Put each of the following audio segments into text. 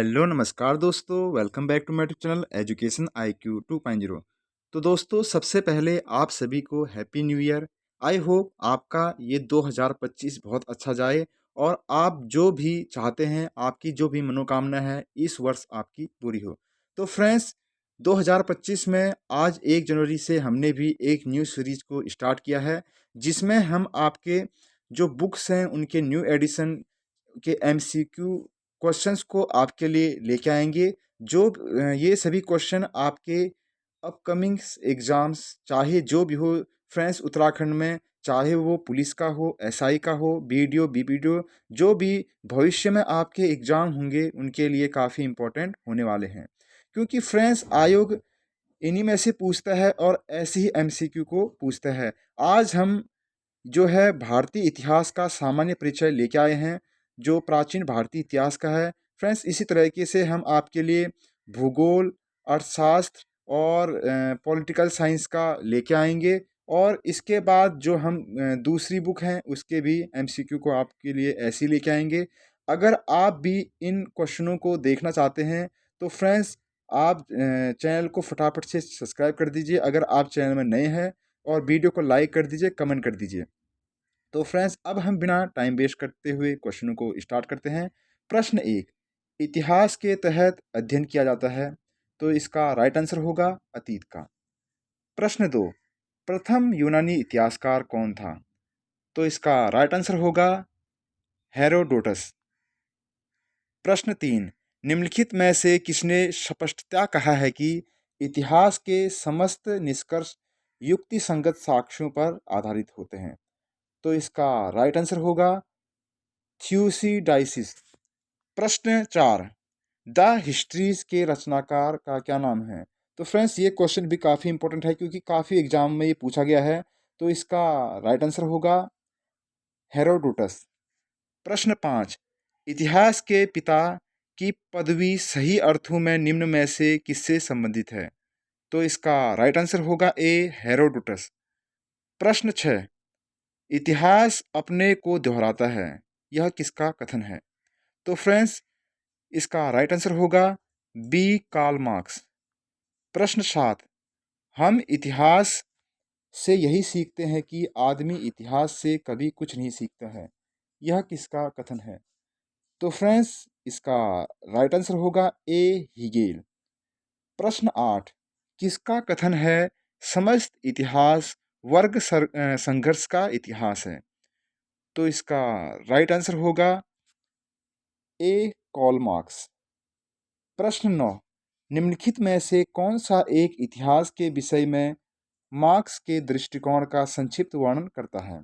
Hello नमस्कार दोस्तों, welcome back to my YouTube channel education IQ 2.0। तो दोस्तों, सबसे पहले आप सभी को happy new year. I hope आपका ये 2025 बहुत अच्छा जाए और आप जो भी चाहते हैं, आपकी जो भी मनोकामना है, इस वर्ष आपकी पूरी हो। तो फ्रेंड्स, 2025 में आज 1 जनवरी से हमने भी एक न्यू सीरीज को स्टार्ट किया है, जिसमें हम आपके जो बुक्स हैं उनके न्यू एडिशन के MCQ क्वेश्चंस को आपके लिए लेके आएंगे। जो ये सभी क्वेश्चन आपके अपकमिंग एग्जाम्स, चाहे जो भी हो फ्रेंड्स, उत्तराखंड में, चाहे वो पुलिस का हो, SI का हो, BDO BPDO, जो भी भविष्य में आपके एग्जाम होंगे उनके लिए काफ़ी इम्पोर्टेंट होने वाले हैं। क्योंकि फ्रेंड्स, आयोग इन्हीं में से पूछता है और ऐसे ही MCQ को पूछता है। आज हम जो है भारतीय इतिहास का सामान्य परिचय लेके आए हैं, जो प्राचीन भारतीय इतिहास का है। फ्रेंड्स, इसी तरीके से हम आपके लिए भूगोल, अर्थशास्त्र और पॉलिटिकल साइंस का लेके आएंगे। और इसके बाद जो हम दूसरी बुक हैं उसके भी MCQ को आपके लिए ऐसे ही लेके आएंगे। अगर आप भी इन क्वेश्चनों को देखना चाहते हैं तो फ्रेंड्स, आप चैनल को फटाफट से सब्सक्राइब कर दीजिए अगर आप चैनल में नए हैं, और वीडियो को लाइक कर दीजिए, कमेंट कर दीजिए। तो फ्रेंड्स, अब हम बिना टाइम वेस्ट करते हुए क्वेश्चनों को स्टार्ट करते हैं। प्रश्न 1, इतिहास के तहत अध्ययन किया जाता है, तो इसका राइट आंसर होगा अतीत का। प्रश्न 2, प्रथम यूनानी इतिहासकार कौन था, तो इसका राइट आंसर होगा हेरोडोटस। प्रश्न 3, निम्नलिखित में से किसने स्पष्टतया कहा है कि इतिहास के समस्त निष्कर्ष युक्ति संगत साक्ष्यों पर आधारित होते हैं, तो इसका राइट आंसर होगा थ्यूसिडाइसिस। प्रश्न 4, द हिस्ट्रीज के रचनाकार का क्या नाम है। तो फ्रेंड्स, ये क्वेश्चन भी काफ़ी इंपॉर्टेंट है क्योंकि काफ़ी एग्जाम में ये पूछा गया है, तो इसका राइट आंसर होगा हेरोडोटस। प्रश्न 5, इतिहास के पिता की पदवी सही अर्थों में निम्न में से किससे संबंधित है, तो इसका राइट आंसर होगा ए, हेरोडोटस। प्रश्न 6, इतिहास अपने को दोहराता है, यह किसका कथन है, तो फ्रेंड्स इसका राइट आंसर होगा बी, कार्ल मार्क्स। प्रश्न 7, हम इतिहास से यही सीखते हैं कि आदमी इतिहास से कभी कुछ नहीं सीखता है, यह किसका कथन है, तो फ्रेंड्स इसका राइट आंसर होगा ए, हीगेल। प्रश्न 8, किसका कथन है समस्त इतिहास वर्ग संघर्ष का इतिहास है, तो इसका राइट आंसर होगा ए, कार्ल मार्क्स। प्रश्न 9, निम्नलिखित में से कौन सा एक इतिहास के विषय में मार्क्स के दृष्टिकोण का संक्षिप्त वर्णन करता है,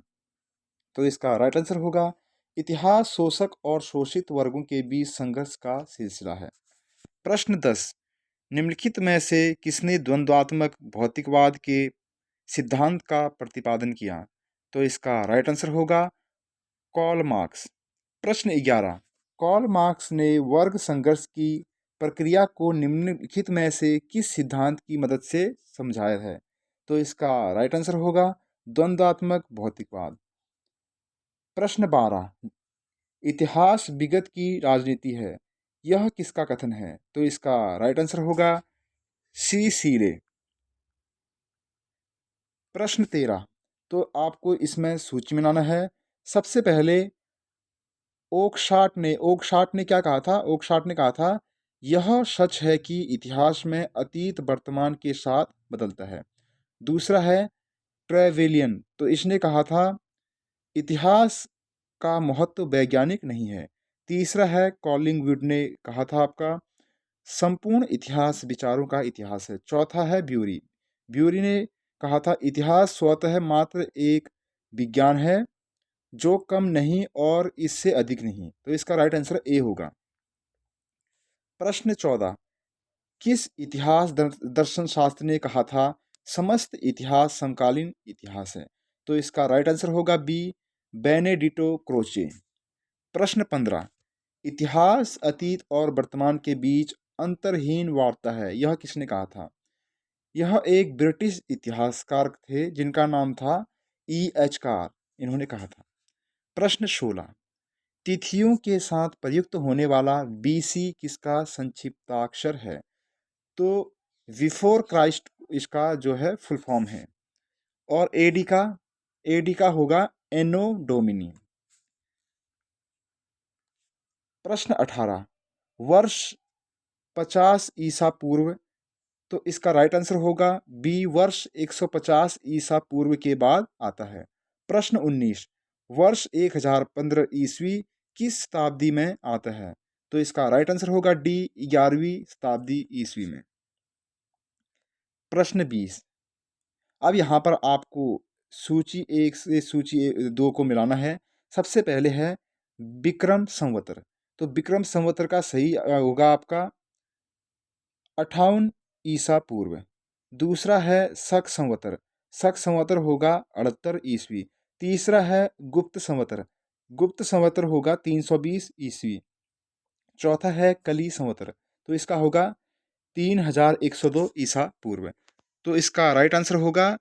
तो इसका राइट आंसर होगा इतिहास शोषक और शोषित वर्गों के बीच संघर्ष का सिलसिला है। प्रश्न 10, निम्नलिखित में से किसने द्वंद्वात्मक भौतिकवाद के सिद्धांत का प्रतिपादन किया, तो इसका राइट आंसर होगा कार्ल मार्क्स। प्रश्न 11, कार्ल मार्क्स ने वर्ग संघर्ष की प्रक्रिया को निम्नलिखित में से किस सिद्धांत की मदद से समझाया है, तो इसका राइट आंसर होगा द्वंद्वात्मक भौतिकवाद। प्रश्न 12, इतिहास विगत की राजनीति है, यह किसका कथन है, तो इसका राइट आंसर होगा सी, सीले। प्रश्न 13, तो आपको इसमें सूची बनाना है। सबसे पहले ओकशाट ने क्या कहा था, ओकशाट ने कहा था यह सच है कि इतिहास में अतीत वर्तमान के साथ बदलता है। दूसरा है ट्रेवेलियन, तो इसने कहा था इतिहास का महत्व वैज्ञानिक नहीं है। तीसरा है कॉलिंगवुड ने कहा था आपका संपूर्ण इतिहास विचारों का इतिहास है। चौथा है ब्यूरी, ब्यूरी ने कहा था इतिहास स्वतः मात्र एक विज्ञान है, जो कम नहीं और इससे अधिक नहीं, तो इसका राइट आंसर ए होगा। प्रश्न 14, किस इतिहास दर्शन शास्त्र ने कहा था समस्त इतिहास समकालीन इतिहास है, तो इसका राइट आंसर होगा बी, बेनेडिटो क्रोचे। प्रश्न 15, इतिहास अतीत और वर्तमान के बीच अंतरहीन वार्ता है, यह किसने कहा था। यह एक ब्रिटिश इतिहासकार थे जिनका नाम था E. H. कार, इन्होंने कहा था। प्रश्न 16, तिथियों के साथ प्रयुक्त होने वाला बीसी किसका संक्षिप्ताक्षर है? तो बिफोर क्राइस्ट इसका जो है फुल फॉर्म है। और एडी का होगा एनो डोमिनी। प्रश्न 18, वर्ष 50 ईसा पूर्व, तो इसका राइट आंसर होगा बी, वर्ष 150 ईसा पूर्व के बाद आता है। प्रश्न 19, वर्ष 1015 ईस्वी किस शताब्दी में आता है? तो इसका राइट आंसर होगा डी, 11वीं शताब्दी ईस्वी में। प्रश्न 20, अब यहाँ पर आपको सूची 1 से सूची 2 को मिलाना है। सबसे पहले है विक्रम संवतर, तो विक्रम संवतर का सही होगा आपका 58 ईसा पूर्व। दूसरा है शक संवतर, शक संवतर होगा 78 ईस्वी। तीसरा है गुप्त संवतर, गुप्त संवतर होगा 320 ईस्वी। चौथा है कली संवतर, तो इसका होगा 3102 ईसा पूर्व। तो इसका राइट आंसर होगा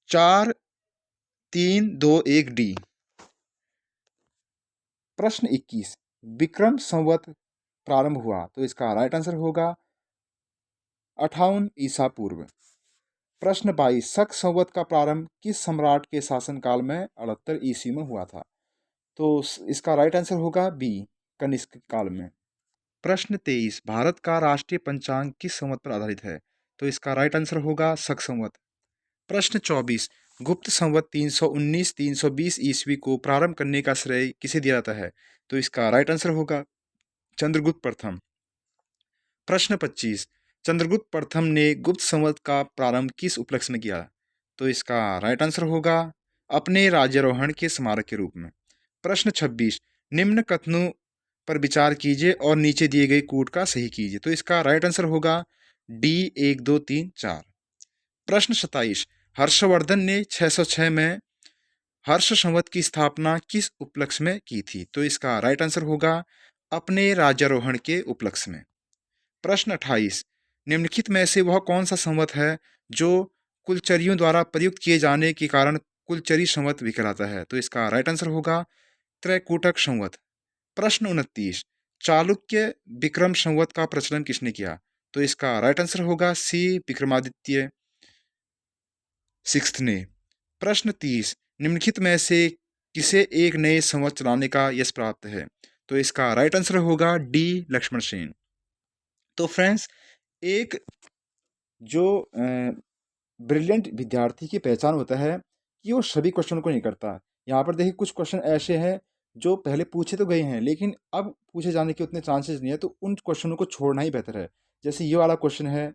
4321 डी। प्रश्न 21, विक्रम संवत प्रारंभ हुआ, तो इसका राइट आंसर होगा 58 ईसा पूर्व। प्रश्न 22, शक संवत का प्रारंभ किस सम्राट के शासनकाल में 78 ईस्वी में हुआ था? तो इसका राइट आंसर होगा बी, कनिष्क काल में। प्रश्न 23, भारत का राष्ट्रीय पंचांग किस संवत पर आधारित है? तो इसका राइट आंसर होगा शक संवत। प्रश्न 24, गुप्त संवत 319-320 ईस्वी को प्रारंभ करने का श्रेय किसे दिया जाता है? तो इसका राइट आंसर होगा चंद्रगुप्त प्रथम। प्रश्न 25, चंद्रगुप्त प्रथम ने गुप्त संवत का प्रारंभ किस उपलक्ष्य में किया? तो इसका राइट आंसर होगा अपने राज्यारोहण के स्मारक के रूप में। प्रश्न 26, निम्न कथनों पर विचार कीजिए और नीचे दिए गए कूट का सही कीजिए। तो इसका राइट आंसर होगा डी, 1 2 3 4। प्रश्न 27, हर्षवर्धन ने 606 में हर्ष संवत की स्थापना किस उपलक्ष्य में की थी? तो इसका राइट आंसर होगा अपने राज्यारोहण के उपलक्ष्य में। प्रश्न 28, निम्नलिखित में से वह कौन सा संवत है जो कुलचरियों द्वारा प्रयुक्त किए जाने के कारण कुलचरी संवत भी कहलाता है? तो इसका राइट आंसर होगा त्रैकूटक संवत। प्रश्न 29, चालुक्य विक्रम संवत का प्रचलन किसने किया? तो इसका राइट आंसर होगा सी, विक्रमादित्य सिक्स्थ ने। प्रश्न 30, निम्नलिखित में से किसे एक नए संवत चलाने का यश प्राप्त है? तो इसका राइट आंसर होगा डी, लक्ष्मण सेन। तो फ्रेंड्स, एक जो ब्रिलियंट विद्यार्थी की पहचान होता है कि वो सभी क्वेश्चन को नहीं करता। यहाँ पर देखिए कुछ क्वेश्चन ऐसे हैं जो पहले पूछे तो गए हैं लेकिन अब पूछे जाने के उतने चांसेस नहीं है, तो उन क्वेश्चनों को छोड़ना ही बेहतर है। जैसे ये वाला क्वेश्चन है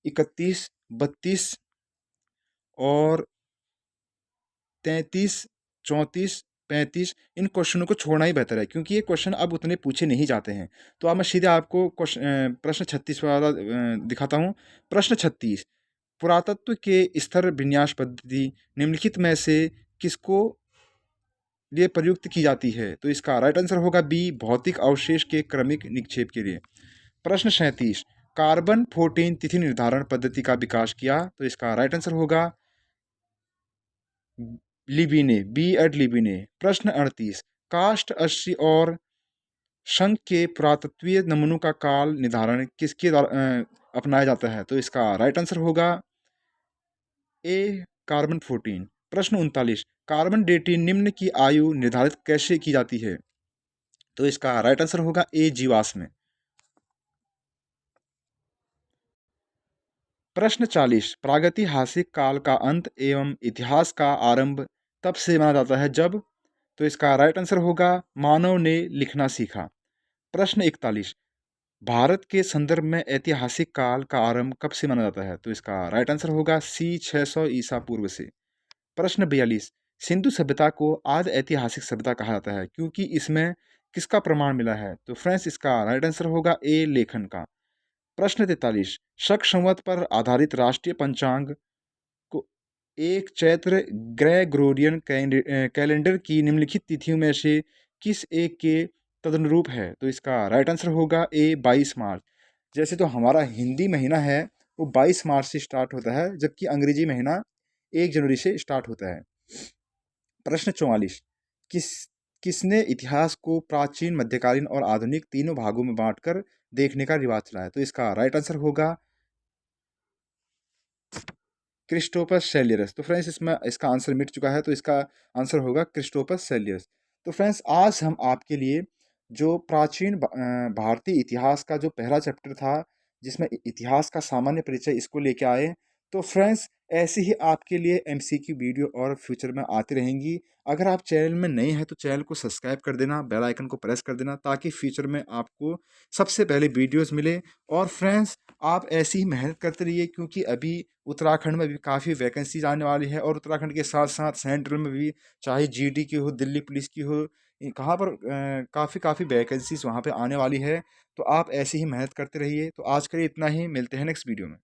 31, 32 और 33, 34, 35, इन क्वेश्चनों को छोड़ना ही बेहतर है क्योंकि ये क्वेश्चन अब उतने पूछे नहीं जाते हैं। तो अब मैं सीधे आपको प्रश्न 36 वाला दिखाता हूँ। प्रश्न 36, पुरातत्व के स्तर विन्यास पद्धति निम्नलिखित में से किसको लिए प्रयुक्त की जाती है? तो इसका राइट आंसर होगा बी, भौतिक अवशेष के क्रमिक निक्षेप के लिए। प्रश्न 37, कार्बन 14 तिथि निर्धारण पद्धति का विकास किया? तो इसका राइट आंसर होगा लिबिने, बी एड लिबिने। प्रश्न 38, कास्ट 80 और शंख के पुरातत्वीय नमूनों का काल निर्धारण किसके द्वारा अपनाया जाता है? तो इसका राइट आंसर होगा ए, कार्बन 14। प्रश्न 39, कार्बन डेटिंग निम्न की आयु निर्धारित कैसे की जाती है? तो इसका राइट आंसर होगा ए, जीवाश्म। प्रश्न 40, प्रागैतिहासिक काल का अंत एवं इतिहास का आरंभ तब से माना जाता है जब? तो इसका राइट आंसर होगा मानव ने लिखना सीखा। प्रश्न 41, भारत के संदर्भ में ऐतिहासिक काल का आरंभ कब से माना जाता है? तो इसका राइट आंसर होगा सी, 600 ईसा पूर्व से। प्रश्न 42, सिंधु सभ्यता को आदि ऐतिहासिक सभ्यता कहा जाता है क्योंकि इसमें किसका प्रमाण मिला है? तो फ्रेंड्स, इसका राइट आंसर होगा ए, लेखन का। प्रश्न 43, शक संवत पर आधारित राष्ट्रीय पंचांग को एक चैत्र ग्रेगोरियन कैलेंडर की निम्नलिखित तिथियों में से किस एक के तदनुरूप है? तो इसका राइट आंसर होगा ए, 22 मार्च। जैसे तो हमारा हिंदी महीना है वो 22 मार्च से स्टार्ट होता है जबकि अंग्रेजी महीना 1 जनवरी से स्टार्ट होता है। प्रश्न 44, किस किसने इतिहास को प्राचीन, मध्यकालीन और आधुनिक तीनों भागों में बाँटकर देखने का रिवाज चलाया? तो इसका राइट आंसर होगा क्रिस्टोफर सेलियरस। तो फ्रेंड्स इसमें इसका आंसर मिट चुका है, तो इसका आंसर होगा क्रिस्टोफर सेलियरस। तो फ्रेंड्स आज हम आपके लिए जो प्राचीन भारतीय इतिहास का जो पहला चैप्टर था, जिसमें इतिहास का सामान्य परिचय, इसको लेके आए। तो फ्रेंड्स ऐसे ही आपके लिए एमसीक्यू वीडियो और फ्यूचर में आती रहेंगी। अगर आप चैनल में नए हैं तो चैनल को सब्सक्राइब कर देना, बेल आइकन को प्रेस कर देना, ताकि फ्यूचर में आपको सबसे पहले वीडियोस मिले। और फ्रेंड्स आप ऐसी ही मेहनत करते रहिए, क्योंकि अभी उत्तराखंड में भी काफ़ी वैकेंसीज आने वाली है, और उत्तराखंड के साथ साथ सेंट्रल में भी, चाहे जीडी की हो, दिल्ली पुलिस की हो, कहाँ पर काफ़ी काफ़ी वैकेंसीज वहाँ पे आने वाली है। तो आप ऐसे ही मेहनत करते रहिए। तो आज के लिए इतना ही, मिलते हैं नेक्स्ट वीडियो में।